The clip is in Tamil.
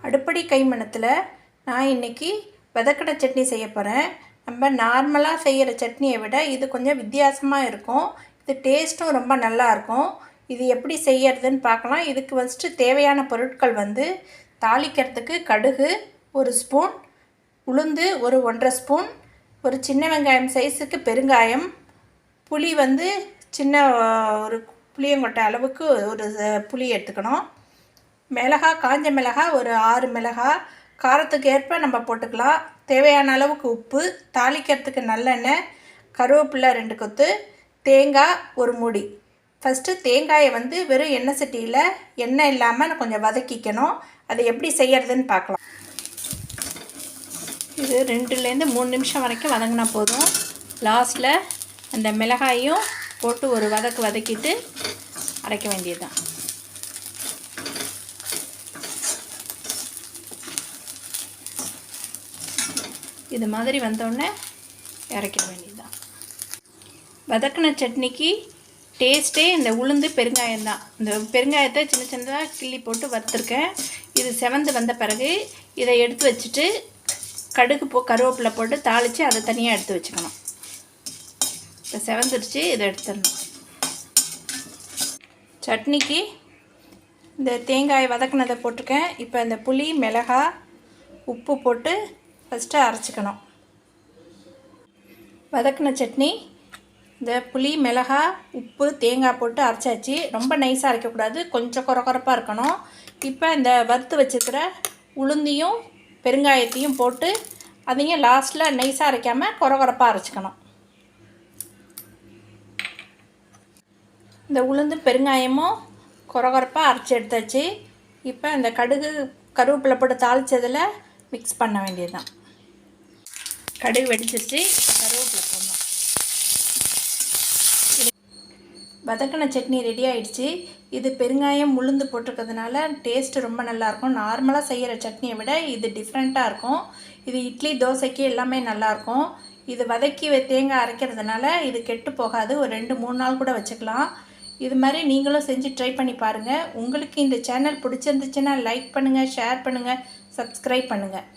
அடுப்படி கைமணத்தில் நான் இன்றைக்கி வதக்கடை சட்னி செய்ய போகிறேன். நம்ம நார்மலாக செய்கிற சட்னியை விட இது கொஞ்சம் வித்தியாசமாக இருக்கும். இது டேஸ்ட்டும் ரொம்ப நல்லாயிருக்கும். இது எப்படி செய்யறதுன்னு பார்க்கலாம். இதுக்கு ஃபஸ்ட்டு தேவையான பொருட்கள் தாளிக்கிறதுக்கு கடுகு 1 ஸ்பூன், உளுந்து ஒரு 1.5 ஸ்பூன், ஒரு சின்ன வெங்காயம் சைஸுக்கு பெருங்காயம், புளி சின்ன ஒரு புளியங்கொட்டை அளவுக்கு ஒரு புளி எடுத்துக்கணும். மிளகாய், காஞ்ச மிளகாய் ஒரு 6 மிளகாய், காரத்துக்கு ஏற்ப நம்ம போட்டுக்கலாம். தேவையான அளவுக்கு உப்பு, தாளிக்கிறதுக்கு நல்லெண்ணெய், கருவேப்பிலை 2 கொத்து, தேங்காய் 1 மூடி. ஃபஸ்ட்டு தேங்காயை வெறும் எண்ணெய் சட்டியில் எண்ணெய் இல்லாமல் கொஞ்சம் வதக்கிக்கணும். அதை எப்படி செய்யறதுன்னு பார்க்கலாம். இது 2லேருந்து 3 நிமிஷம் வரைக்கும் வதங்கினா போதும். லாஸ்ட்டில் அந்த மிளகாயும் போட்டு ஒரு வதக்கிட்டு அரைக்க வேண்டியது தான். இது மாதிரி வந்தோடனே இறக்கிட வேண்டியதுதான். வதக்கின சட்னிக்கு டேஸ்ட்டே இந்த உளுந்து பெருங்காயம் தான். இந்த பெருங்காயத்தை சின்ன சின்னதாக கிள்ளி போட்டு வறுத்துருக்கேன். இது செவந்து வந்த பிறகு இதை எடுத்து வச்சுட்டு கடுகு கருவேப்பிலை போட்டு தாளித்து அதை தனியாக எடுத்து வச்சுக்கணும். இப்போ செவந்துடுச்சு, இதை எடுத்துடணும். சட்னிக்கு இந்த தேங்காய் வதக்கினதை போட்டிருக்கேன். இப்போ இந்த புளி, மிளகாய், உப்பு போட்டு ஃபஸ்ட்டு அரைச்சிக்கணும். வதக்கின சட்னி இந்த புளி, மிளகாய், உப்பு, தேங்காய் போட்டு அரைச்சாச்சு. ரொம்ப நைஸாக அரைக்கக்கூடாது, கொஞ்சம் கொரப்பாக இருக்கணும். இப்போ இந்த வறுத்து வச்சுருக்கிற உளுந்தையும் பெருங்காயத்தையும் போட்டு அதையும் லாஸ்ட்டில் நைஸாக அரைக்காமல் கொரப்பாக அரைச்சிக்கணும். இந்த உளுந்து பெருங்காயமும் கொரப்பாக அரைச்சி எடுத்தாச்சு. இப்போ இந்த கடுகு கருவேப்பிலை போட்டு தாளித்ததில் மிக்ஸ் பண்ண வேண்டியது தான். கடுகு வெடிச்சிருச்சு, கருவேப்பிலை போடணும். வதக்கின சட்னி ரெடி ஆகிடுச்சு. இது பெருங்காயம் உளுந்து போட்டிருக்கிறதுனால டேஸ்ட்டு ரொம்ப நல்லாயிருக்கும். நார்மலாக செய்கிற சட்னியை விட இது டிஃப்ரெண்ட்டாக இருக்கும். இது இட்லி, தோசைக்கு எல்லாமே நல்லாயிருக்கும். இது வதக்கி தேங்காய் அரைக்கிறதுனால இது கெட்டு போகாது. ஒரு 2-3 நாள் கூட வச்சுக்கலாம். இது மாதிரி நீங்களும் செஞ்சு ட்ரை பண்ணி பாருங்கள். உங்களுக்கு இந்த சேனல் பிடிச்சிருந்துச்சுன்னா லைக் பண்ணுங்கள், ஷேர் பண்ணுங்கள், சப்ஸ்கிரைப் பண்ணுங்கள்.